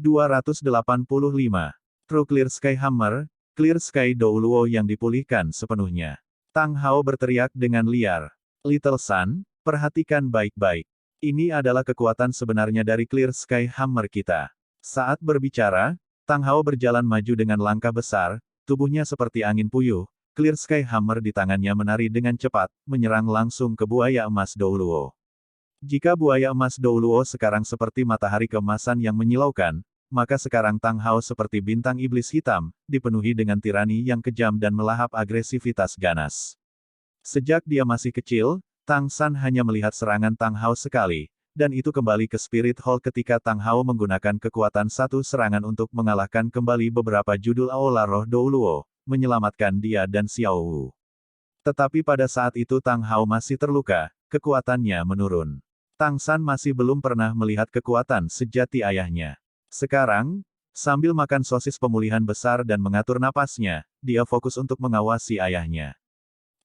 285. True Clear Sky Hammer, Clear Sky Douluo yang dipulihkan sepenuhnya. Tang Hao berteriak dengan liar. Little Sun, perhatikan baik-baik. Ini adalah kekuatan sebenarnya dari Clear Sky Hammer kita. Saat berbicara, Tang Hao berjalan maju dengan langkah besar, tubuhnya seperti angin puyuh. Clear Sky Hammer di tangannya menari dengan cepat, menyerang langsung ke buaya emas Douluo. Jika buaya emas Douluo sekarang seperti matahari keemasan yang menyilaukan, maka sekarang Tang Hao seperti bintang iblis hitam, dipenuhi dengan tirani yang kejam dan melahap agresivitas ganas. Sejak dia masih kecil, Tang San hanya melihat serangan Tang Hao sekali, dan itu kembali ke Spirit Hall ketika Tang Hao menggunakan kekuatan satu serangan untuk mengalahkan kembali beberapa judul Aula Roh Douluo, menyelamatkan dia dan Xiao Wu. Tetapi pada saat itu Tang Hao masih terluka, kekuatannya menurun. Tang San masih belum pernah melihat kekuatan sejati ayahnya. Sekarang, sambil makan sosis pemulihan besar dan mengatur napasnya, dia fokus untuk mengawasi ayahnya.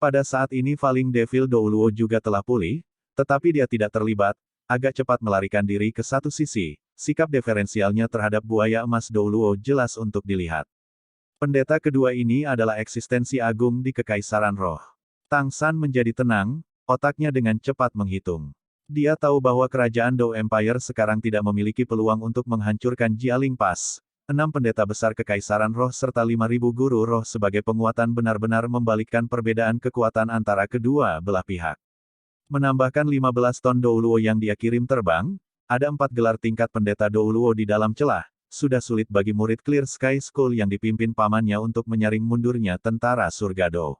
Pada saat ini Falling Devil Douluo juga telah pulih, tetapi dia tidak terlibat, agak cepat melarikan diri ke satu sisi, sikap diferensialnya terhadap buaya emas Douluo jelas untuk dilihat. Pendeta kedua ini adalah eksistensi agung di Kekaisaran Roh. Tang San menjadi tenang, otaknya dengan cepat menghitung. Dia tahu bahwa kerajaan Dou Empire sekarang tidak memiliki peluang untuk menghancurkan Jialing Pass. 6 pendeta besar Kekaisaran Roh serta 5.000 guru roh sebagai penguatan benar-benar membalikkan perbedaan kekuatan antara kedua belah pihak. Menambahkan 15 ton Douluo yang dia kirim terbang, ada 4 gelar tingkat pendeta Douluo di dalam celah. Sudah sulit bagi murid Clear Sky School yang dipimpin pamannya untuk menyaring mundurnya tentara surga Dou.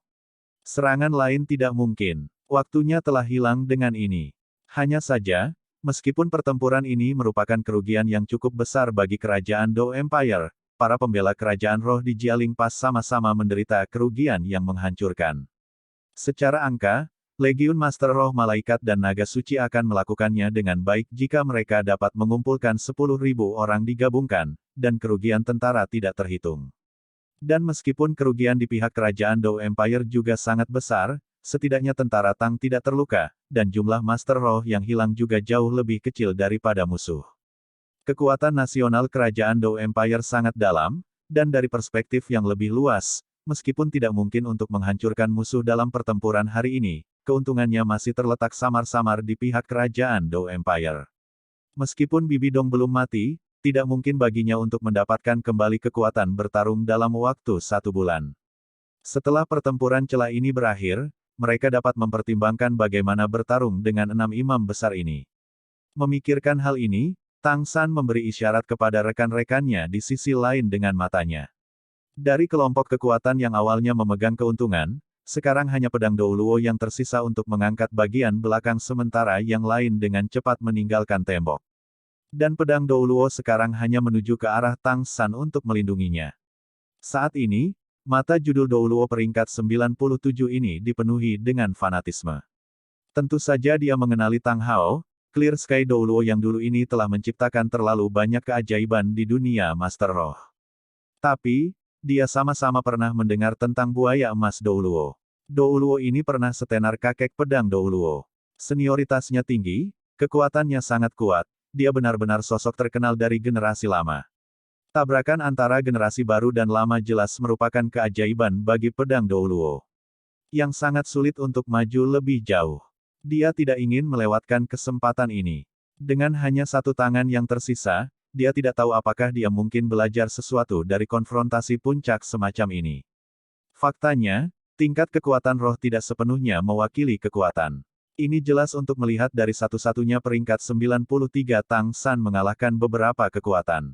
Serangan lain tidak mungkin. Waktunya telah hilang dengan ini. Hanya saja, meskipun pertempuran ini merupakan kerugian yang cukup besar bagi kerajaan Dou Empire, para pembela kerajaan roh di Jialing Pass sama-sama menderita kerugian yang menghancurkan. Secara angka, Legiun Master Roh Malaikat dan Naga Suci akan melakukannya dengan baik jika mereka dapat mengumpulkan 10.000 orang digabungkan, dan kerugian tentara tidak terhitung. Dan meskipun kerugian di pihak kerajaan Dou Empire juga sangat besar, setidaknya tentara Tang tidak terluka, dan jumlah Master Roh yang hilang juga jauh lebih kecil daripada musuh. Kekuatan nasional kerajaan Dou Empire sangat dalam, dan dari perspektif yang lebih luas, meskipun tidak mungkin untuk menghancurkan musuh dalam pertempuran hari ini, keuntungannya masih terletak samar-samar di pihak kerajaan Dou Empire. Meskipun Bibi Dong belum mati, tidak mungkin baginya untuk mendapatkan kembali kekuatan bertarung dalam waktu 1 bulan. Setelah pertempuran celah ini berakhir, mereka dapat mempertimbangkan bagaimana bertarung dengan 6 imam besar ini. Memikirkan hal ini, Tang San memberi isyarat kepada rekan-rekannya di sisi lain dengan matanya. Dari kelompok kekuatan yang awalnya memegang keuntungan, sekarang hanya pedang Douluo yang tersisa untuk mengangkat bagian belakang sementara yang lain dengan cepat meninggalkan tembok. Dan pedang Douluo sekarang hanya menuju ke arah Tang San untuk melindunginya. Saat ini, mata judul Douluo peringkat 97 ini dipenuhi dengan fanatisme. Tentu saja dia mengenali Tang Hao, Clear Sky Douluo yang dulu ini telah menciptakan terlalu banyak keajaiban di dunia Master Roh. Tapi, dia sama-sama pernah mendengar tentang buaya emas Douluo. Douluo ini pernah setenar kakek pedang Douluo. Senioritasnya tinggi, kekuatannya sangat kuat, dia benar-benar sosok terkenal dari generasi lama. Tabrakan antara generasi baru dan lama jelas merupakan keajaiban bagi pedang Douluo. Yang sangat sulit untuk maju lebih jauh. Dia tidak ingin melewatkan kesempatan ini. Dengan hanya satu tangan yang tersisa, dia tidak tahu apakah dia mungkin belajar sesuatu dari konfrontasi puncak semacam ini. Faktanya, tingkat kekuatan roh tidak sepenuhnya mewakili kekuatan. Ini jelas untuk melihat dari satu-satunya peringkat 93 Tang San mengalahkan beberapa kekuatan.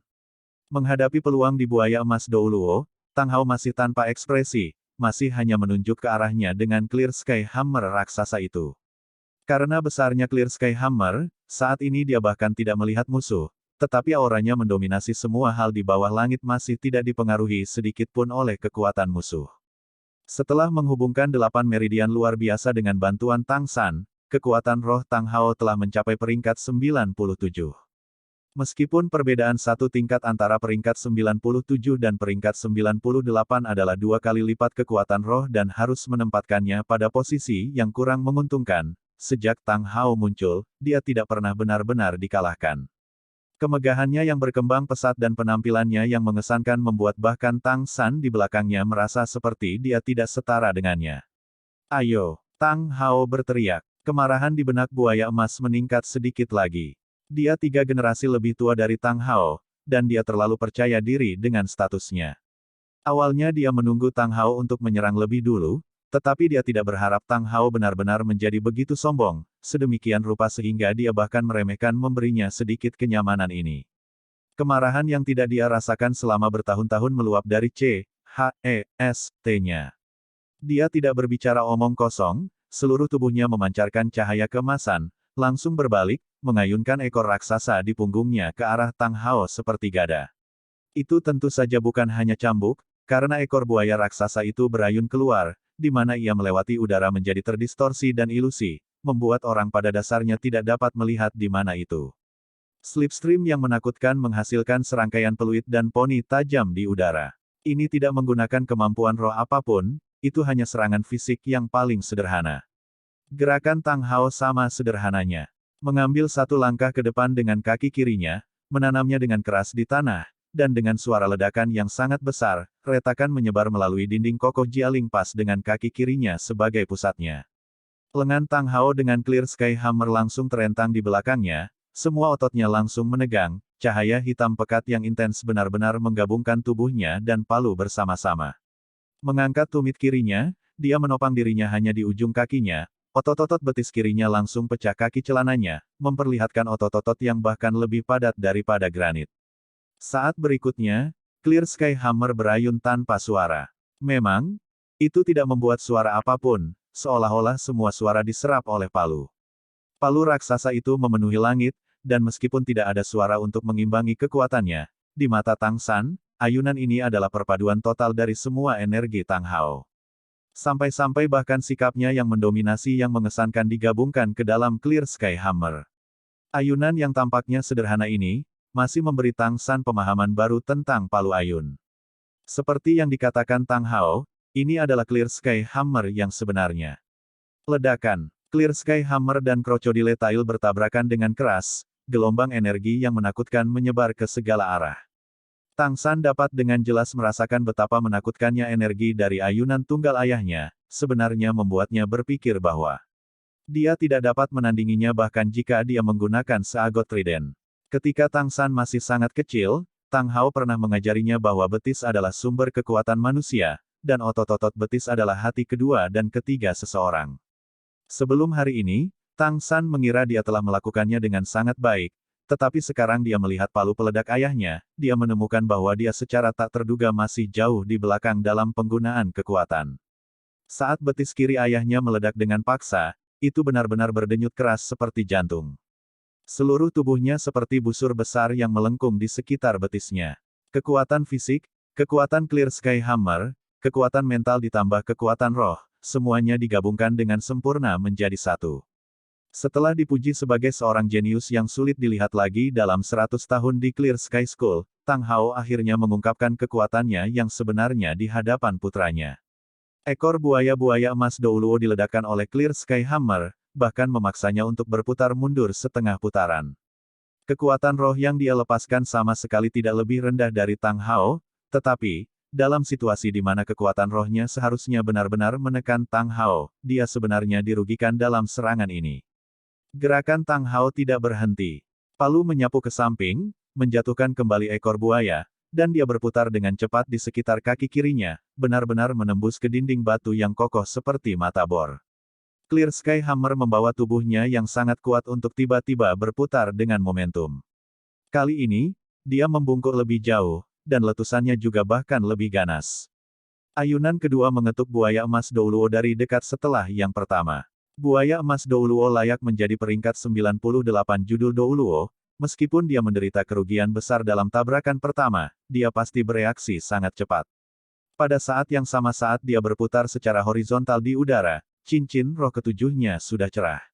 Menghadapi peluang di buaya emas Douluo, Tang Hao masih tanpa ekspresi, masih hanya menunjuk ke arahnya dengan Clear Sky Hammer raksasa itu. Karena besarnya Clear Sky Hammer, saat ini dia bahkan tidak melihat musuh, tetapi auranya mendominasi semua hal di bawah langit masih tidak dipengaruhi sedikit pun oleh kekuatan musuh. Setelah menghubungkan 8 meridian luar biasa dengan bantuan Tang San, kekuatan roh Tang Hao telah mencapai peringkat 97. Meskipun perbedaan satu tingkat antara peringkat 97 dan peringkat 98 adalah 2 kali lipat kekuatan roh dan harus menempatkannya pada posisi yang kurang menguntungkan, sejak Tang Hao muncul, dia tidak pernah benar-benar dikalahkan. Kemegahannya yang berkembang pesat dan penampilannya yang mengesankan membuat bahkan Tang San di belakangnya merasa seperti dia tidak setara dengannya. Ayo! Tang Hao berteriak. Kemarahan di benak buaya emas meningkat sedikit lagi. Dia 3 generasi lebih tua dari Tang Hao, dan dia terlalu percaya diri dengan statusnya. Awalnya dia menunggu Tang Hao untuk menyerang lebih dulu, tetapi dia tidak berharap Tang Hao benar-benar menjadi begitu sombong, sedemikian rupa sehingga dia bahkan meremehkan memberinya sedikit kenyamanan ini. Kemarahan yang tidak dia rasakan selama bertahun-tahun meluap dari C.H.E.S.T-nya. Dia tidak berbicara omong kosong, seluruh tubuhnya memancarkan cahaya keemasan, langsung berbalik, mengayunkan ekor raksasa di punggungnya ke arah Tang Hao seperti gada. Itu tentu saja bukan hanya cambuk, karena ekor buaya raksasa itu berayun keluar, di mana ia melewati udara menjadi terdistorsi dan ilusi, membuat orang pada dasarnya tidak dapat melihat di mana itu. Slipstream yang menakutkan menghasilkan serangkaian peluit dan poni tajam di udara. Ini tidak menggunakan kemampuan roh apapun, itu hanya serangan fisik yang paling sederhana. Gerakan Tang Hao sama sederhananya. Mengambil satu langkah ke depan dengan kaki kirinya, menanamnya dengan keras di tanah, dan dengan suara ledakan yang sangat besar, retakan menyebar melalui dinding kokoh Jialing Pass dengan kaki kirinya sebagai pusatnya. Lengan Tang Hao dengan Clear Sky Hammer langsung terentang di belakangnya, semua ototnya langsung menegang, cahaya hitam pekat yang intens benar-benar menggabungkan tubuhnya dan palu bersama-sama. Mengangkat tumit kirinya, dia menopang dirinya hanya di ujung kakinya, otot-otot betis kirinya langsung pecah kaki celananya, memperlihatkan otot-otot yang bahkan lebih padat daripada granit. Saat berikutnya, Clear Sky Hammer berayun tanpa suara. Memang, itu tidak membuat suara apapun, seolah-olah semua suara diserap oleh palu. Palu raksasa itu memenuhi langit, dan meskipun tidak ada suara untuk mengimbangi kekuatannya, di mata Tang San, ayunan ini adalah perpaduan total dari semua energi Tang Hao. Sampai-sampai bahkan sikapnya yang mendominasi yang mengesankan digabungkan ke dalam Clear Sky Hammer. Ayunan yang tampaknya sederhana ini, masih memberi Tang San pemahaman baru tentang palu ayun. Seperti yang dikatakan Tang Hao, ini adalah Clear Sky Hammer yang sebenarnya. Ledakan. Clear Sky Hammer dan Crocodile Tail bertabrakan dengan keras, gelombang energi yang menakutkan menyebar ke segala arah. Tang San dapat dengan jelas merasakan betapa menakutkannya energi dari ayunan tunggal ayahnya, sebenarnya membuatnya berpikir bahwa dia tidak dapat menandinginya bahkan jika dia menggunakan seagot trident. Ketika Tang San masih sangat kecil, Tang Hao pernah mengajarinya bahwa betis adalah sumber kekuatan manusia, dan otot-otot betis adalah hati kedua dan ketiga seseorang. Sebelum hari ini, Tang San mengira dia telah melakukannya dengan sangat baik, tetapi sekarang dia melihat palu peledak ayahnya, dia menemukan bahwa dia secara tak terduga masih jauh di belakang dalam penggunaan kekuatan. Saat betis kiri ayahnya meledak dengan paksa, itu benar-benar berdenyut keras seperti jantung. Seluruh tubuhnya seperti busur besar yang melengkung di sekitar betisnya. Kekuatan fisik, kekuatan Clear Sky Hammer, kekuatan mental ditambah kekuatan roh, semuanya digabungkan dengan sempurna menjadi satu. Setelah dipuji sebagai seorang jenius yang sulit dilihat lagi dalam 100 tahun di Clear Sky School, Tang Hao akhirnya mengungkapkan kekuatannya yang sebenarnya di hadapan putranya. Ekor buaya-buaya emas Douluo diledakkan oleh Clear Sky Hammer, bahkan memaksanya untuk berputar mundur setengah putaran. Kekuatan roh yang dia lepaskan sama sekali tidak lebih rendah dari Tang Hao, tetapi, dalam situasi di mana kekuatan rohnya seharusnya benar-benar menekan Tang Hao, dia sebenarnya dirugikan dalam serangan ini. Gerakan Tang Hao tidak berhenti. Palu menyapu ke samping, menjatuhkan kembali ekor buaya, dan dia berputar dengan cepat di sekitar kaki kirinya, benar-benar menembus ke dinding batu yang kokoh seperti mata bor. Clear Sky Hammer membawa tubuhnya yang sangat kuat untuk tiba-tiba berputar dengan momentum. Kali ini, dia membungkuk lebih jauh, dan letusannya juga bahkan lebih ganas. Ayunan kedua mengetuk buaya emas Douluo dari dekat setelah yang pertama. Buaya emas Douluo layak menjadi peringkat 98 judul Douluo, meskipun dia menderita kerugian besar dalam tabrakan pertama, dia pasti bereaksi sangat cepat. Pada saat yang sama saat dia berputar secara horizontal di udara, cincin roh ketujuhnya sudah cerah.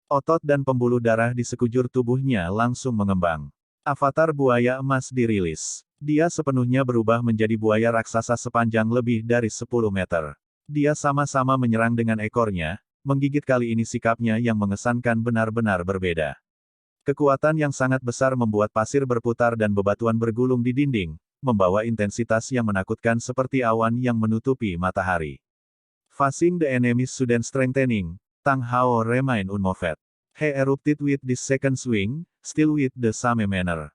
Otot dan pembuluh darah di sekujur tubuhnya langsung mengembang. Avatar buaya emas dirilis. Dia sepenuhnya berubah menjadi buaya raksasa sepanjang lebih dari 10 meter. Dia sama-sama menyerang dengan ekornya, menggigit kali ini sikapnya yang mengesankan benar-benar berbeda. Kekuatan yang sangat besar membuat pasir berputar dan bebatuan bergulung di dinding, membawa intensitas yang menakutkan seperti awan yang menutupi matahari. Facing the enemy's sudden strengthening, Tang Hao remained unmoved. He erupted with this second swing, still with the same manner.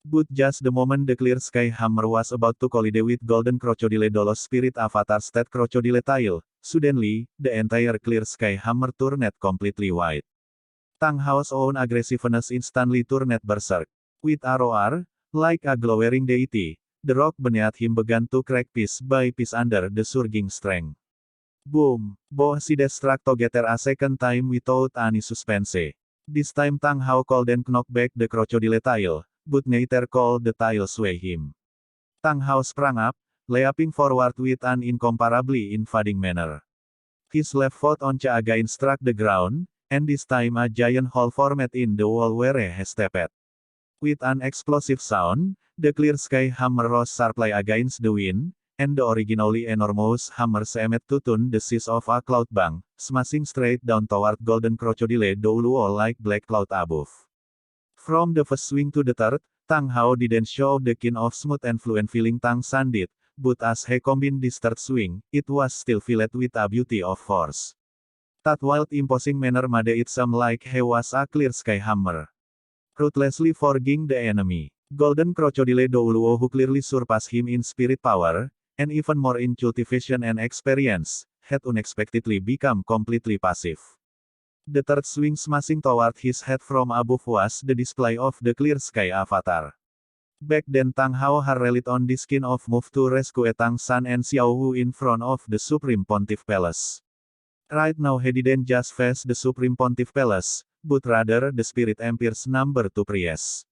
But just the moment the clear sky hammer was about to collide with golden crocodile Dolos spirit avatar state crocodile tail, suddenly, the entire clear sky hammer turned completely white. Tang Hao's own aggressiveness instantly turned berserk. With a roar, like a glowering deity, the rock beneath him began to crack piece by piece under the surging strength. Boom! Both sides struck together a second time without any suspense. This time Tang Hao couldn't knock back the crocodile tail, but neither could the tail sway him. Tang Hao sprang up, leaping forward with an incomparably invading manner. His left foot once again struck the ground, and this time a giant hole formed in the wall where he stepped. With an explosive sound, the clear sky hammer rose sharply against the wind, and the originally enormous hammer seemed to turn the size of a cloud bank, smashing straight down toward golden crocodile Douluo like black cloud above. From the first swing to the third, Tang Hao didn't show the kind of smooth and fluent feeling Tang San did, but as he combined this third swing, it was still filled with a beauty of force. That wild imposing manner made it seem like he was a clear sky hammer. Ruthlessly forging the enemy. Golden Crocodile Douluo who clearly surpassed him in spirit power, and even more in cultivation and experience, had unexpectedly become completely passive. The third swing smashing toward his head from above was the display of the clear sky avatar. Back then Tang Hao had relied on this kind of move to rescue Tang San and Xiao Wu in front of the Supreme Pontiff Palace. Right now he didn't just face the Supreme Pontiff Palace, but rather the Spirit Empire's number 2 priest.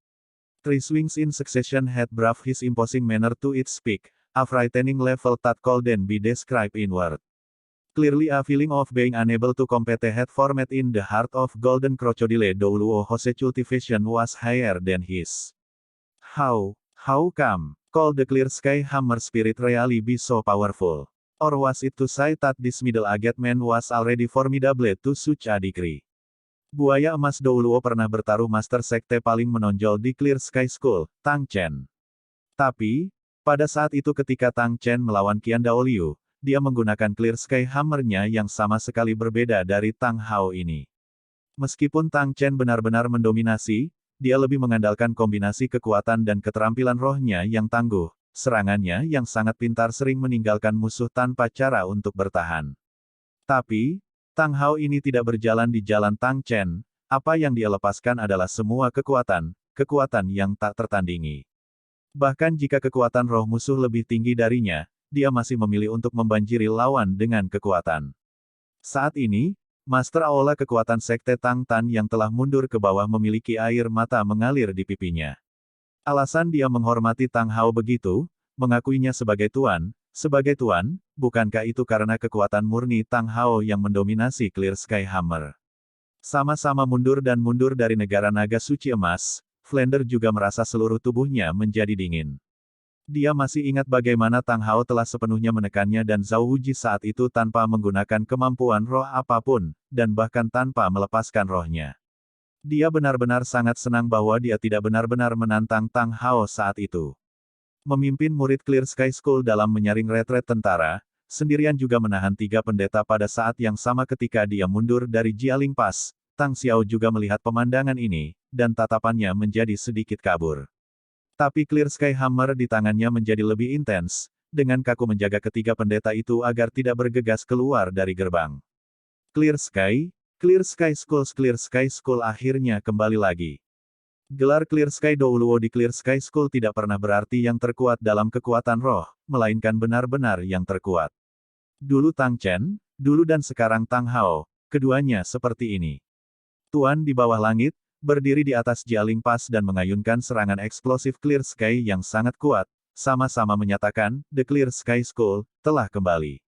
3 swings in succession had brought his imposing manner to its peak, a frightening level that couldn't be described in words. Clearly a feeling of being unable to compete had formed in the heart of Golden Crocodile Douluo whose cultivation was higher than his. How come? Could the clear sky hammer spirit really be so powerful? Or was it to say that this middle-aged man was already formidable to such a degree? Buaya emas Douluo pernah bertaruh master sekte paling menonjol di Clear Sky School, Tang Chen. Tapi, pada saat itu ketika Tang Chen melawan Qian Daoliu, dia menggunakan Clear Sky Hammer-nya yang sama sekali berbeda dari Tang Hao ini. Meskipun Tang Chen benar-benar mendominasi, dia lebih mengandalkan kombinasi kekuatan dan keterampilan rohnya yang tangguh, serangannya yang sangat pintar sering meninggalkan musuh tanpa cara untuk bertahan. Tapi, Tang Hao ini tidak berjalan di jalan Tang Chen, apa yang dia lepaskan adalah semua kekuatan yang tak tertandingi. Bahkan jika kekuatan roh musuh lebih tinggi darinya, dia masih memilih untuk membanjiri lawan dengan kekuatan. Saat ini, Master Aula kekuatan Sekte Tang Tan yang telah mundur ke bawah memiliki air mata mengalir di pipinya. Alasan dia menghormati Tang Hao begitu, mengakuinya sebagai tuan, bukankah itu karena kekuatan murni Tang Hao yang mendominasi Clear Sky Hammer? Sama-sama mundur dari negara naga suci emas, Flander juga merasa seluruh tubuhnya menjadi dingin. Dia masih ingat bagaimana Tang Hao telah sepenuhnya menekannya dan Zhao Wuji saat itu tanpa menggunakan kemampuan roh apapun, dan bahkan tanpa melepaskan rohnya. Dia benar-benar sangat senang bahwa dia tidak benar-benar menantang Tang Hao saat itu. Memimpin murid Clear Sky School dalam menyaring retret tentara, sendirian juga menahan 3 pendeta pada saat yang sama ketika dia mundur dari Jialing Pass, Tang Xiao juga melihat pemandangan ini, dan tatapannya menjadi sedikit kabur. Tapi Clear Sky Hammer di tangannya menjadi lebih intens, dengan kaku menjaga ketiga pendeta itu agar tidak bergegas keluar dari gerbang. Clear Sky School akhirnya kembali lagi. Gelar Clear Sky Douluo di Clear Sky School tidak pernah berarti yang terkuat dalam kekuatan roh, melainkan benar-benar yang terkuat. Dulu Tang Chen, dulu dan sekarang Tang Hao, keduanya seperti ini. Tuan di bawah langit, berdiri di atas Jialing Pass dan mengayunkan serangan eksplosif Clear Sky yang sangat kuat, sama-sama menyatakan, The Clear Sky School, telah kembali.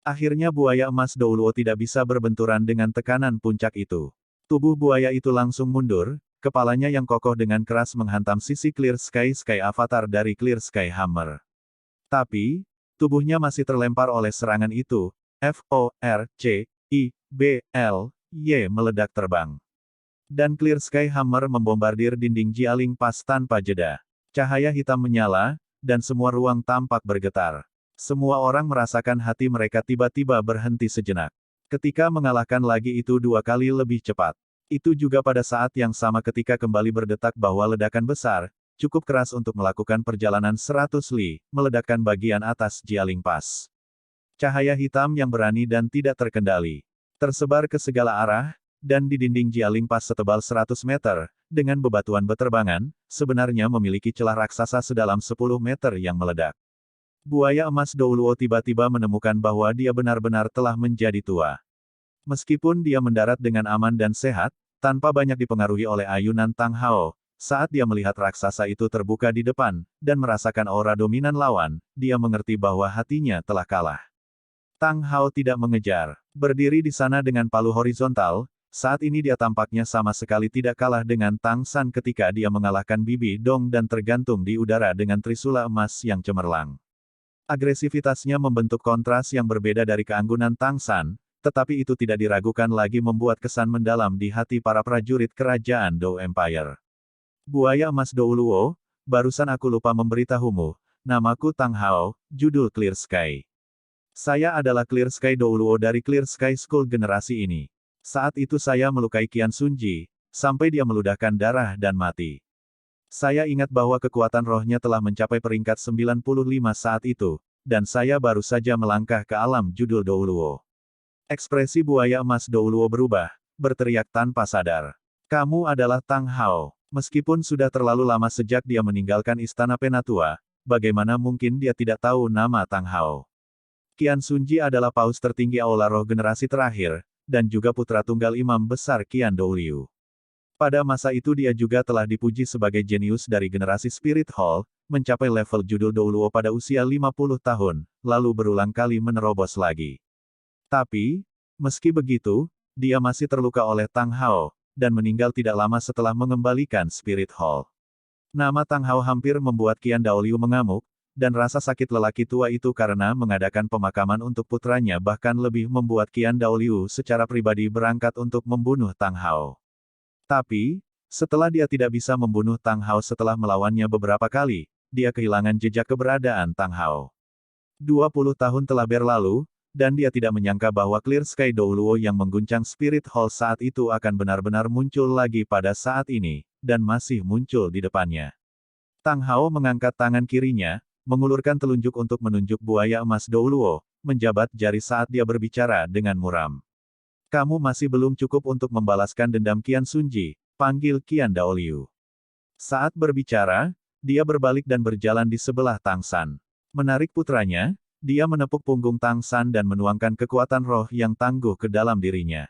Akhirnya buaya emas Douluo tidak bisa berbenturan dengan tekanan puncak itu. Tubuh buaya itu langsung mundur, kepalanya yang kokoh dengan keras menghantam sisi Clear Sky Avatar dari Clear Sky Hammer. Tapi, tubuhnya masih terlempar oleh serangan itu, Forcibl, meledak terbang. Dan Clear Sky Hammer membombardir dinding Jialing Pass tanpa jeda. Cahaya hitam menyala, dan semua ruang tampak bergetar. Semua orang merasakan hati mereka tiba-tiba berhenti sejenak. Ketika mengalahkan lagi itu 2 kali lebih cepat. Itu juga pada saat yang sama ketika kembali berdetak bahwa ledakan besar, cukup keras untuk melakukan perjalanan 100 li, meledakkan bagian atas Jialing Pass. Cahaya hitam yang berani dan tidak terkendali. Tersebar ke segala arah, dan di dinding Jialing Pass setebal 100 meter, dengan bebatuan beterbangan, sebenarnya memiliki celah raksasa sedalam 10 meter yang meledak. Buaya emas Douluo tiba-tiba menemukan bahwa dia benar-benar telah menjadi tua. Meskipun dia mendarat dengan aman dan sehat, tanpa banyak dipengaruhi oleh ayunan Tang Hao, saat dia melihat raksasa itu terbuka di depan, dan merasakan aura dominan lawan, dia mengerti bahwa hatinya telah kalah. Tang Hao tidak mengejar. Berdiri di sana dengan palu horizontal, saat ini dia tampaknya sama sekali tidak kalah dengan Tang San ketika dia mengalahkan Bibi Dong dan tergantung di udara dengan trisula emas yang cemerlang. Agresivitasnya membentuk kontras yang berbeda dari keanggunan Tang San, tetapi itu tidak diragukan lagi membuat kesan mendalam di hati para prajurit kerajaan Dou Empire. Buaya emas Douluo, barusan aku lupa memberitahumu, namaku Tang Hao, judul Clear Sky. Saya adalah Clear Sky Douluo dari Clear Sky School generasi ini. Saat itu saya melukai Qian Sunji, sampai dia meludahkan darah dan mati. Saya ingat bahwa kekuatan rohnya telah mencapai peringkat 95 saat itu, dan saya baru saja melangkah ke alam judul Douluo. Ekspresi buaya emas Douluo berubah, berteriak tanpa sadar. Kamu adalah Tang Hao. Meskipun sudah terlalu lama sejak dia meninggalkan istana Penatua, bagaimana mungkin dia tidak tahu nama Tang Hao? Qian Sunji adalah paus tertinggi Aula Roh generasi terakhir, dan juga putra tunggal imam besar Qian Douliu. Pada masa itu dia juga telah dipuji sebagai jenius dari generasi Spirit Hall, mencapai level judul Douluo pada usia 50 tahun, lalu berulang kali menerobos lagi. Tapi, meski begitu, dia masih terluka oleh Tang Hao, dan meninggal tidak lama setelah mengembalikan Spirit Hall. Nama Tang Hao hampir membuat Qian Douliu mengamuk, dan rasa sakit lelaki tua itu karena mengadakan pemakaman untuk putranya bahkan lebih membuat Qian Douliu secara pribadi berangkat untuk membunuh Tang Hao. Tapi, setelah dia tidak bisa membunuh Tang Hao setelah melawannya beberapa kali, dia kehilangan jejak keberadaan Tang Hao. 20 tahun telah berlalu, dan dia tidak menyangka bahwa Clear Sky Douluo yang mengguncang Spirit Hall saat itu akan benar-benar muncul lagi pada saat ini, dan masih muncul di depannya. Tang Hao mengangkat tangan kirinya, mengulurkan telunjuk untuk menunjuk buaya emas Douluo, menjabat jari saat dia berbicara dengan muram. Kamu masih belum cukup untuk membalaskan dendam Qian Sunji, panggil Qian Douliu. Saat berbicara, dia berbalik dan berjalan di sebelah Tang San. Menarik putranya, dia menepuk punggung Tang San dan menuangkan kekuatan roh yang tangguh ke dalam dirinya.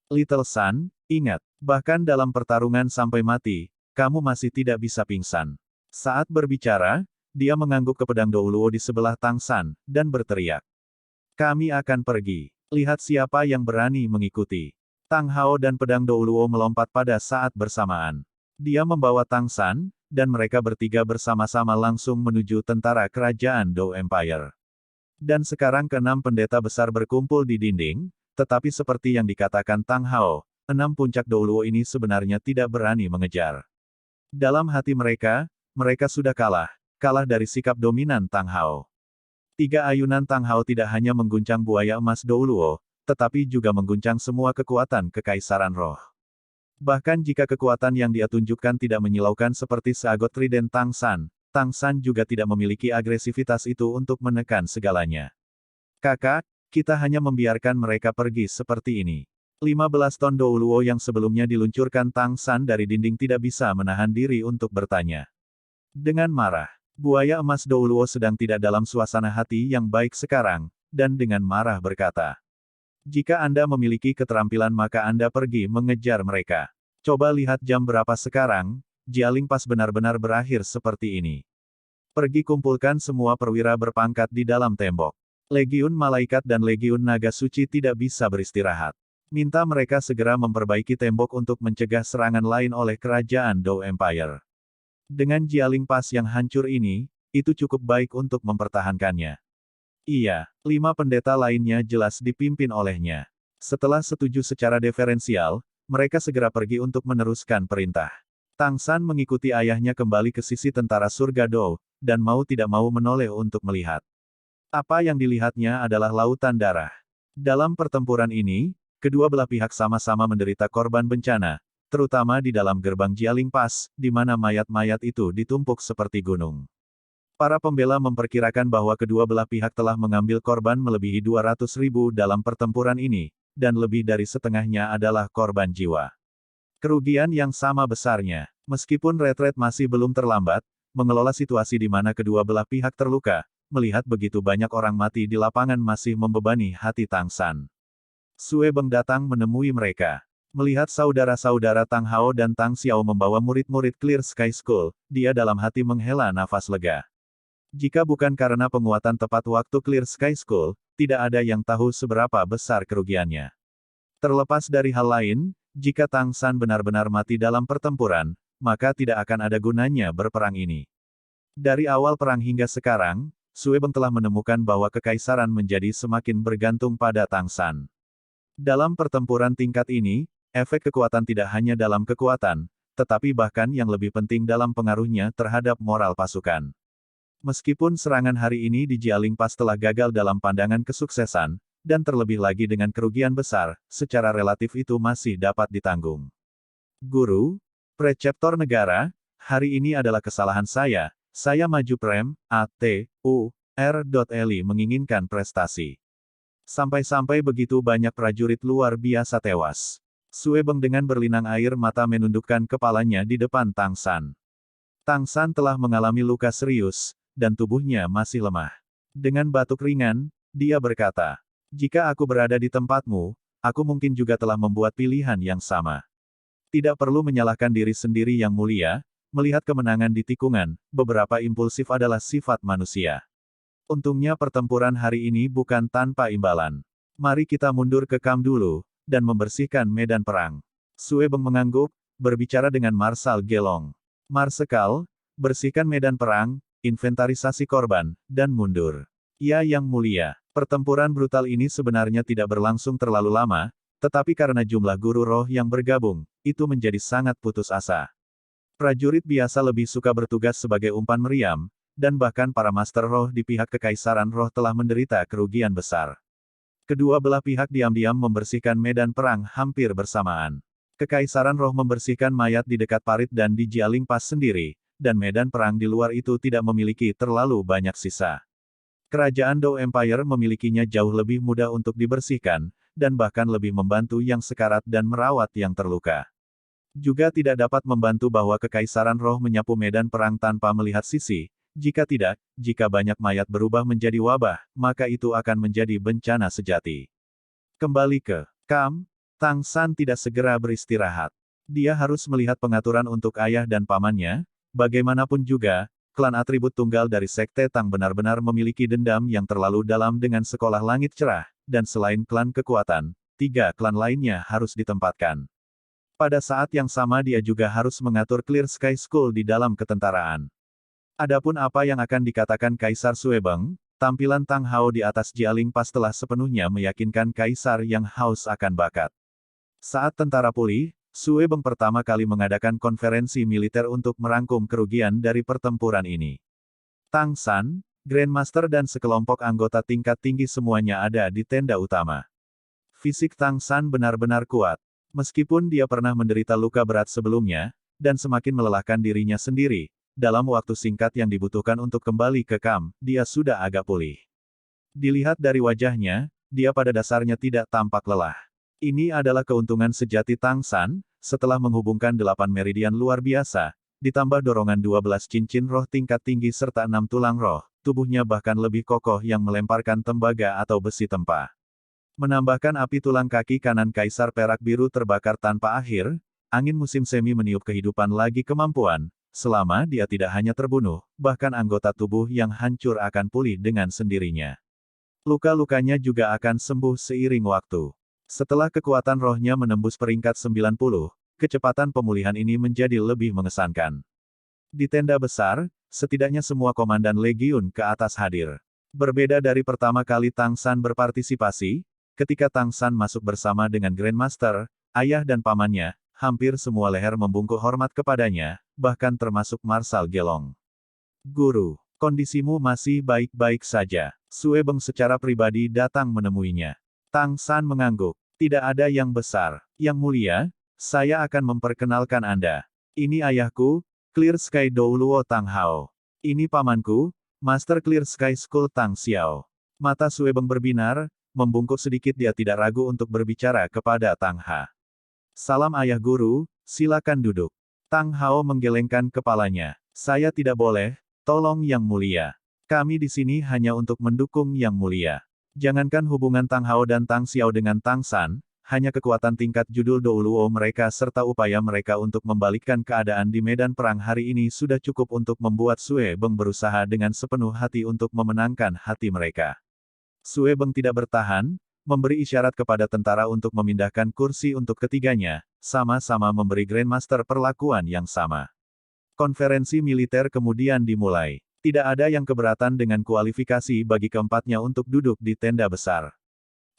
Little San, ingat, bahkan dalam pertarungan sampai mati, kamu masih tidak bisa pingsan. Saat berbicara, dia mengangguk ke pedang Douluo di sebelah Tang San, dan berteriak. Kami akan pergi. Lihat siapa yang berani mengikuti. Tang Hao dan pedang Douluo melompat pada saat bersamaan. Dia membawa Tang San, dan mereka bertiga bersama-sama langsung menuju tentara kerajaan Dou Empire. Dan sekarang ke-6 pendeta besar berkumpul di dinding, tetapi seperti yang dikatakan Tang Hao, 6 puncak Douluo ini sebenarnya tidak berani mengejar. Dalam hati mereka sudah kalah dari sikap dominan Tang Hao. 3 ayunan Tang Hao tidak hanya mengguncang buaya emas Douluo, tetapi juga mengguncang semua kekuatan kekaisaran roh. Bahkan jika kekuatan yang dia tunjukkan tidak menyilaukan seperti seagot trident Tang San juga tidak memiliki agresivitas itu untuk menekan segalanya. Kakak, kita hanya membiarkan mereka pergi seperti ini. 15 ton Douluo yang sebelumnya diluncurkan Tang San dari dinding tidak bisa menahan diri untuk bertanya. Dengan marah. Buaya emas Douluo sedang tidak dalam suasana hati yang baik sekarang, dan dengan marah berkata. Jika Anda memiliki keterampilan maka Anda pergi mengejar mereka. Coba lihat jam berapa sekarang, Jialing Pass benar-benar berakhir seperti ini. Pergi kumpulkan semua perwira berpangkat di dalam tembok. Legiun Malaikat dan Legiun Naga Suci tidak bisa beristirahat. Minta mereka segera memperbaiki tembok untuk mencegah serangan lain oleh kerajaan Dou Empire. Dengan Jialing Pass yang hancur ini, itu cukup baik untuk mempertahankannya. Iya, 5 pendeta lainnya jelas dipimpin olehnya. Setelah setuju secara diferensial, mereka segera pergi untuk meneruskan perintah. Tang San mengikuti ayahnya kembali ke sisi tentara surga Dou, dan mau tidak mau menoleh untuk melihat. Apa yang dilihatnya adalah lautan darah. Dalam pertempuran ini, kedua belah pihak sama-sama menderita korban bencana, terutama di dalam gerbang Jialing Pass, di mana mayat-mayat itu ditumpuk seperti gunung. Para pembela memperkirakan bahwa kedua belah pihak telah mengambil korban melebihi 200.000 dalam pertempuran ini, dan lebih dari setengahnya adalah korban jiwa. Kerugian yang sama besarnya. Meskipun retret masih belum terlambat, mengelola situasi di mana kedua belah pihak terluka, melihat begitu banyak orang mati di lapangan masih membebani hati Tang San. Sue Beng datang menemui mereka. Melihat saudara-saudara Tang Hao dan Tang Xiao membawa murid-murid Clear Sky School, dia dalam hati menghela nafas lega. Jika bukan karena penguatan tepat waktu Clear Sky School, tidak ada yang tahu seberapa besar kerugiannya. Terlepas dari hal lain, jika Tang San benar-benar mati dalam pertempuran, maka tidak akan ada gunanya berperang ini. Dari awal perang hingga sekarang, Sue Beng telah menemukan bahwa kekaisaran menjadi semakin bergantung pada Tang San. Dalam pertempuran tingkat ini, efek kekuatan tidak hanya dalam kekuatan, tetapi bahkan yang lebih penting dalam pengaruhnya terhadap moral pasukan. Meskipun serangan hari ini di Jialing Pass telah gagal dalam pandangan kesuksesan, dan terlebih lagi dengan kerugian besar, secara relatif itu masih dapat ditanggung. Guru, Preceptor Negara, hari ini adalah kesalahan saya maju Prem, A.T.U.R.Li menginginkan prestasi. Sampai-sampai begitu banyak prajurit luar biasa tewas. Sue Beng dengan berlinang air mata menundukkan kepalanya di depan Tang San. Tang San telah mengalami luka serius, dan tubuhnya masih lemah. Dengan batuk ringan, dia berkata, "Jika aku berada di tempatmu, aku mungkin juga telah membuat pilihan yang sama." Tidak perlu menyalahkan diri sendiri yang mulia, melihat kemenangan di tikungan, beberapa impulsif adalah sifat manusia. Untungnya pertempuran hari ini bukan tanpa imbalan. Mari kita mundur ke kamp dulu, dan membersihkan medan perang. Sue Beng mengangguk, berbicara dengan Marshal Gelong. Marsekal, bersihkan medan perang, inventarisasi korban, dan mundur. Ya yang mulia, pertempuran brutal ini sebenarnya tidak berlangsung terlalu lama, tetapi karena jumlah guru roh yang bergabung, itu menjadi sangat putus asa. Prajurit biasa lebih suka bertugas sebagai umpan meriam, dan bahkan para master roh di pihak kekaisaran roh telah menderita kerugian besar. Kedua belah pihak diam-diam membersihkan medan perang hampir bersamaan. Kekaisaran roh membersihkan mayat di dekat parit dan di Jialing Pass sendiri, dan medan perang di luar itu tidak memiliki terlalu banyak sisa. Kerajaan Dou Empire memilikinya jauh lebih mudah untuk dibersihkan, dan bahkan lebih membantu yang sekarat dan merawat yang terluka. Juga tidak dapat membantu bahwa kekaisaran roh menyapu medan perang tanpa melihat sisi, jika tidak, jika banyak mayat berubah menjadi wabah, maka itu akan menjadi bencana sejati. Kembali ke kamp, Tang San tidak segera beristirahat. Dia harus melihat pengaturan untuk ayah dan pamannya, bagaimanapun juga, klan atribut tunggal dari Sekte Tang benar-benar memiliki dendam yang terlalu dalam dengan Sekolah Langit Cerah, dan selain klan kekuatan, 3 klan lainnya harus ditempatkan. Pada saat yang sama dia juga harus mengatur Clear Sky School di dalam ketentaraan. Adapun apa yang akan dikatakan Kaisar Sue Beng, tampilan Tang Hao di atas Jialing Pass telah sepenuhnya meyakinkan Kaisar yang haus akan bakat. Saat tentara pulih, Sue Beng pertama kali mengadakan konferensi militer untuk merangkum kerugian dari pertempuran ini. Tang San, Grandmaster dan sekelompok anggota tingkat tinggi semuanya ada di tenda utama. Fisik Tang San benar-benar kuat. Meskipun dia pernah menderita luka berat sebelumnya, dan semakin melelahkan dirinya sendiri, dalam waktu singkat yang dibutuhkan untuk kembali ke kamp, dia sudah agak pulih. Dilihat dari wajahnya, dia pada dasarnya tidak tampak lelah. Ini adalah keuntungan sejati Tang San, setelah menghubungkan 8 meridian luar biasa, ditambah dorongan 12 cincin roh tingkat tinggi serta 6 tulang roh, tubuhnya bahkan lebih kokoh yang melemparkan tembaga atau besi tempa. Menambahkan api tulang kaki kanan Kaisar Perak Biru terbakar tanpa akhir, angin musim semi meniup kehidupan lagi kemampuan, selama dia tidak hanya terbunuh, bahkan anggota tubuh yang hancur akan pulih dengan sendirinya. Luka-lukanya juga akan sembuh seiring waktu. Setelah kekuatan rohnya menembus peringkat 90, kecepatan pemulihan ini menjadi lebih mengesankan. Di tenda besar, setidaknya semua komandan legiun ke atas hadir. Berbeda dari pertama kali Tang San berpartisipasi, ketika Tang San masuk bersama dengan Grandmaster, ayah dan pamannya, hampir semua leher membungkuk hormat kepadanya, bahkan termasuk Marsal Gelong. Guru, kondisimu masih baik-baik saja. Sue Beng secara pribadi datang menemuinya. Tang San mengangguk. Tidak ada yang besar. Yang mulia, saya akan memperkenalkan Anda. Ini ayahku, Clear Sky Douluo Tang Hao. Ini pamanku, Master Clear Sky School Tang Xiao. Mata Sue Beng berbinar, membungkuk sedikit dia tidak ragu untuk berbicara kepada Tang Ha. Salam ayah guru, silakan duduk. Tang Hao menggelengkan kepalanya. Saya tidak boleh, tolong yang mulia. Kami di sini hanya untuk mendukung yang mulia. Jangankan hubungan Tang Hao dan Tang Xiao dengan Tang San, hanya kekuatan tingkat judul Douluo mereka serta upaya mereka untuk membalikkan keadaan di medan perang hari ini sudah cukup untuk membuat Sue Beng berusaha dengan sepenuh hati untuk memenangkan hati mereka. Sue Beng tidak bertahan, memberi isyarat kepada tentara untuk memindahkan kursi untuk ketiganya, sama-sama memberi Grandmaster perlakuan yang sama. Konferensi militer kemudian dimulai. Tidak ada yang keberatan dengan kualifikasi bagi keempatnya untuk duduk di tenda besar.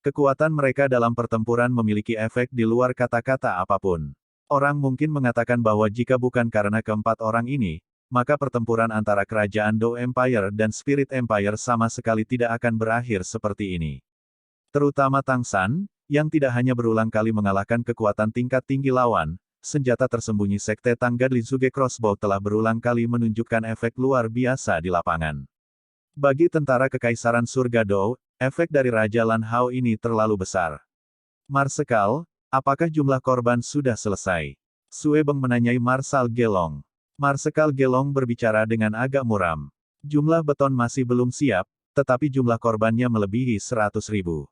Kekuatan mereka dalam pertempuran memiliki efek di luar kata-kata apapun. Orang mungkin mengatakan bahwa jika bukan karena keempat orang ini, maka pertempuran antara kerajaan Do Empire dan Spirit Empire sama sekali tidak akan berakhir seperti ini. Terutama Tang San, yang tidak hanya berulang kali mengalahkan kekuatan tingkat tinggi lawan, senjata tersembunyi Sekte Tang Gadli Zuge Crossbow telah berulang kali menunjukkan efek luar biasa di lapangan. Bagi tentara Kekaisaran Surga Dou, efek dari Raja Lan Hao ini terlalu besar. Marsekal, apakah jumlah korban sudah selesai? Sue Beng menanyai Marsal Gelong. Marsekal Gelong berbicara dengan agak muram. Jumlah beton masih belum siap, tetapi jumlah korbannya melebihi 100.000.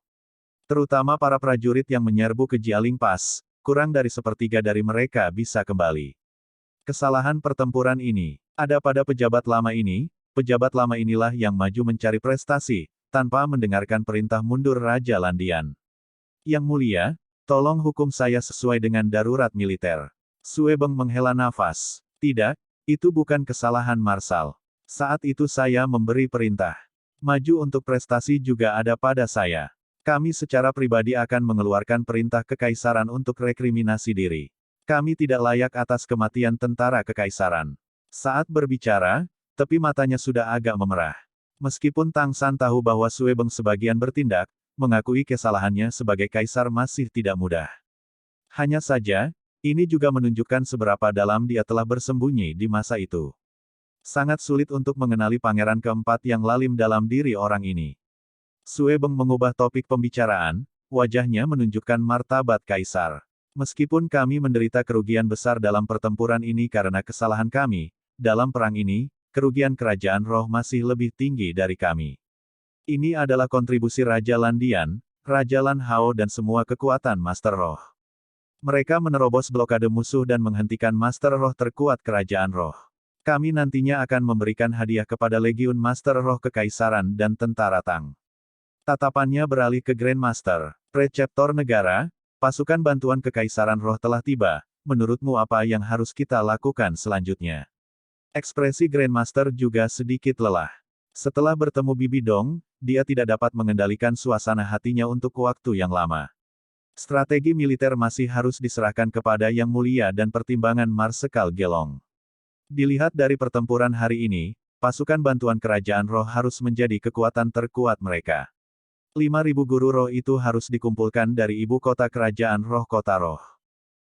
Terutama para prajurit yang menyerbu ke Jialing Pass. Kurang dari sepertiga dari mereka bisa kembali. Kesalahan pertempuran ini ada pada pejabat lama ini, pejabat lama inilah yang maju mencari prestasi, tanpa mendengarkan perintah mundur Raja Landian. Yang mulia, tolong hukum saya sesuai dengan darurat militer. Sue Beng menghela nafas. Tidak, itu bukan kesalahan Marsal. Saat itu saya memberi perintah. Maju untuk prestasi juga ada pada saya. Kami secara pribadi akan mengeluarkan perintah kekaisaran untuk rekriminasi diri. Kami tidak layak atas kematian tentara kekaisaran. Saat berbicara, tepi matanya sudah agak memerah. Meskipun Tang San tahu bahwa Sue Beng sebagian bertindak, mengakui kesalahannya sebagai kaisar masih tidak mudah. Hanya saja, ini juga menunjukkan seberapa dalam dia telah bersembunyi di masa itu. Sangat sulit untuk mengenali pangeran keempat yang lalim dalam diri orang ini. Sue Beng mengubah topik pembicaraan, wajahnya menunjukkan martabat kaisar. Meskipun kami menderita kerugian besar dalam pertempuran ini karena kesalahan kami, dalam perang ini, kerugian kerajaan roh masih lebih tinggi dari kami. Ini adalah kontribusi Raja Landian, Raja Lan Hao dan semua kekuatan Master Roh. Mereka menerobos blokade musuh dan menghentikan Master Roh terkuat kerajaan roh. Kami nantinya akan memberikan hadiah kepada Legiun Master Roh Kekaisaran dan Tentara Tang. Tatapannya beralih ke Grandmaster. Preceptor negara, pasukan bantuan kekaisaran roh telah tiba, menurutmu apa yang harus kita lakukan selanjutnya? Ekspresi Grandmaster juga sedikit lelah. Setelah bertemu Bibi Dong, dia tidak dapat mengendalikan suasana hatinya untuk waktu yang lama. Strategi militer masih harus diserahkan kepada Yang Mulia dan pertimbangan Marsekal Gelong. Dilihat dari pertempuran hari ini, pasukan bantuan kerajaan roh harus menjadi kekuatan terkuat mereka. 5.000 guru roh itu harus dikumpulkan dari ibu kota kerajaan roh kota roh.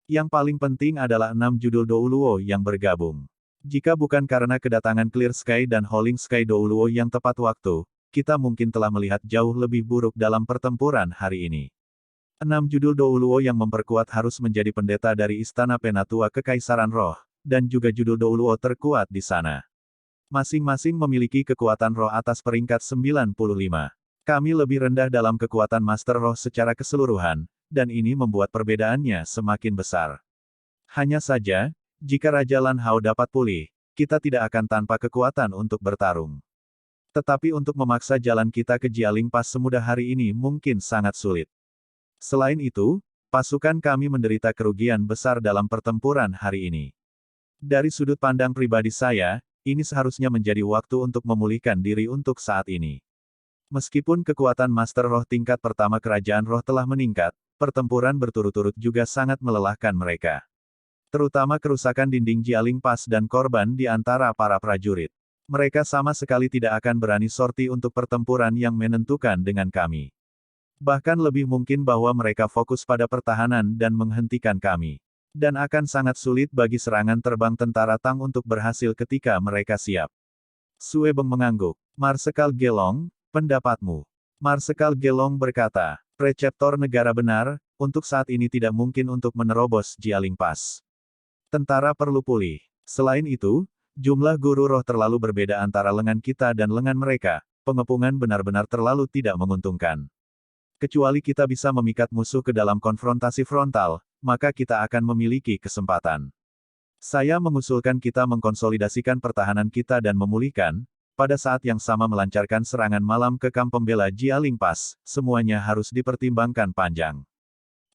Yang paling penting adalah 6 judul Douluo yang bergabung. Jika bukan karena kedatangan Clear Sky dan Howling Sky Douluo yang tepat waktu, kita mungkin telah melihat jauh lebih buruk dalam pertempuran hari ini. 6 judul Douluo yang memperkuat harus menjadi pendeta dari Istana Penatua Kekaisaran Roh, dan juga judul Douluo terkuat di sana. Masing-masing memiliki kekuatan roh atas peringkat 95. Kami lebih rendah dalam kekuatan Master Roh secara keseluruhan, dan ini membuat perbedaannya semakin besar. Hanya saja, jika Raja Lan Hao dapat pulih, kita tidak akan tanpa kekuatan untuk bertarung. Tetapi untuk memaksa jalan kita ke Jialing Pass semudah hari ini mungkin sangat sulit. Selain itu, pasukan kami menderita kerugian besar dalam pertempuran hari ini. Dari sudut pandang pribadi saya, ini seharusnya menjadi waktu untuk memulihkan diri untuk saat ini. Meskipun kekuatan Master Roh tingkat pertama kerajaan roh telah meningkat, pertempuran berturut-turut juga sangat melelahkan mereka. Terutama kerusakan dinding Jialing Pass dan korban di antara para prajurit. Mereka sama sekali tidak akan berani sorti untuk pertempuran yang menentukan dengan kami. Bahkan lebih mungkin bahwa mereka fokus pada pertahanan dan menghentikan kami. Dan akan sangat sulit bagi serangan terbang tentara Tang untuk berhasil ketika mereka siap. Sue Beng mengangguk. Marsekal Gelong, pendapatmu? Marsekal Gelong berkata, Preceptor negara benar, untuk saat ini tidak mungkin untuk menerobos Jialing Pass. Tentara perlu pulih. Selain itu, jumlah guru roh terlalu berbeda antara lengan kita dan lengan mereka, pengepungan benar-benar terlalu tidak menguntungkan. Kecuali kita bisa memikat musuh ke dalam konfrontasi frontal, maka kita akan memiliki kesempatan. Saya mengusulkan kita mengkonsolidasikan pertahanan kita dan memulihkan, pada saat yang sama melancarkan serangan malam ke kamp pembela Jialing Pass, semuanya harus dipertimbangkan panjang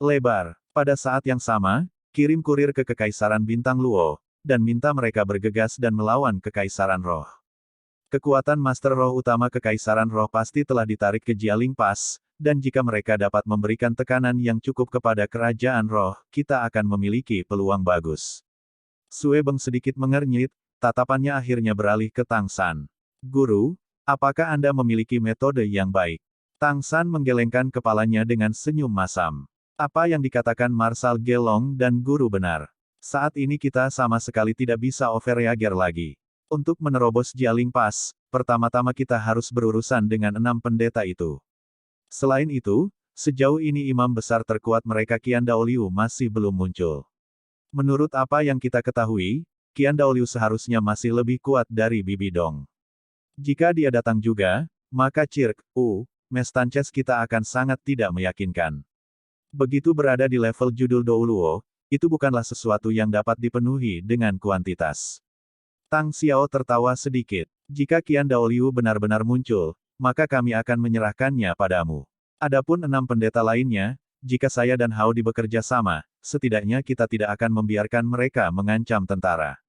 lebar. Pada saat yang sama, kirim kurir ke Kekaisaran Bintang Luo, dan minta mereka bergegas dan melawan Kekaisaran Roh. Kekuatan Master Roh utama Kekaisaran Roh pasti telah ditarik ke Jialing Pass, dan jika mereka dapat memberikan tekanan yang cukup kepada Kerajaan Roh, kita akan memiliki peluang bagus. Sue Beng sedikit mengernyit, tatapannya akhirnya beralih ke Tang San. Guru, apakah Anda memiliki metode yang baik? Tang San menggelengkan kepalanya dengan senyum masam. Apa yang dikatakan Marshal Gelong dan Guru benar. Saat ini kita sama sekali tidak bisa overreager lagi. Untuk menerobos Jialing Pass, pertama-tama kita harus berurusan dengan 6 pendeta itu. Selain itu, sejauh ini imam besar terkuat mereka Qian Daoliu masih belum muncul. Menurut apa yang kita ketahui, Qian Daoliu seharusnya masih lebih kuat dari Bibi Dong. Jika dia datang juga, maka Mestances kita akan sangat tidak meyakinkan. Begitu berada di level judul Douluo, itu bukanlah sesuatu yang dapat dipenuhi dengan kuantitas. Tang Xiao tertawa sedikit. Jika Qian Daoliu benar-benar muncul, maka kami akan menyerahkannya padamu. Adapun 6 pendeta lainnya, jika saya dan Hao bekerja sama, setidaknya kita tidak akan membiarkan mereka mengancam tentara.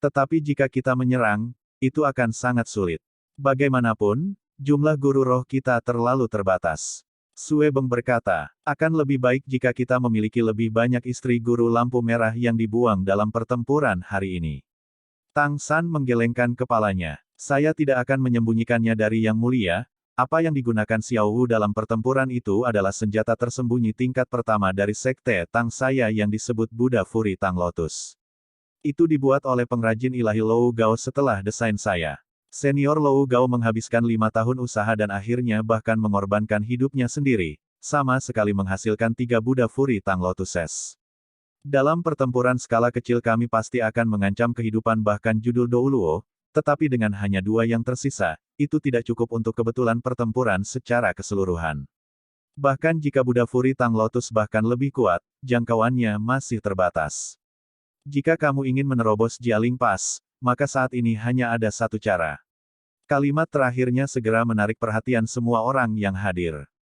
Tetapi jika kita menyerang, itu akan sangat sulit. Bagaimanapun, jumlah guru roh kita terlalu terbatas. Sue Beng berkata, akan lebih baik jika kita memiliki lebih banyak istri guru lampu merah yang dibuang dalam pertempuran hari ini. Tang San menggelengkan kepalanya. Saya tidak akan menyembunyikannya dari Yang Mulia, apa yang digunakan Xiao Wu dalam pertempuran itu adalah senjata tersembunyi tingkat pertama dari Sekte Tang saya yang disebut Buddha Furi Tang Lotus. Itu dibuat oleh pengrajin ilahi Lou Gao setelah desain saya. Senior Lou Gao menghabiskan 5 tahun usaha dan akhirnya bahkan mengorbankan hidupnya sendiri, sama sekali menghasilkan 3 Buddha Furi Tang Lotuses. Dalam pertempuran skala kecil kami pasti akan mengancam kehidupan bahkan judul Douluo, tetapi dengan hanya 2 yang tersisa, itu tidak cukup untuk kebetulan pertempuran secara keseluruhan. Bahkan jika Buddha Furi Tang Lotus bahkan lebih kuat, jangkauannya masih terbatas. Jika kamu ingin menerobos Jialing Pass, maka saat ini hanya ada satu cara. Kalimat terakhirnya segera menarik perhatian semua orang yang hadir.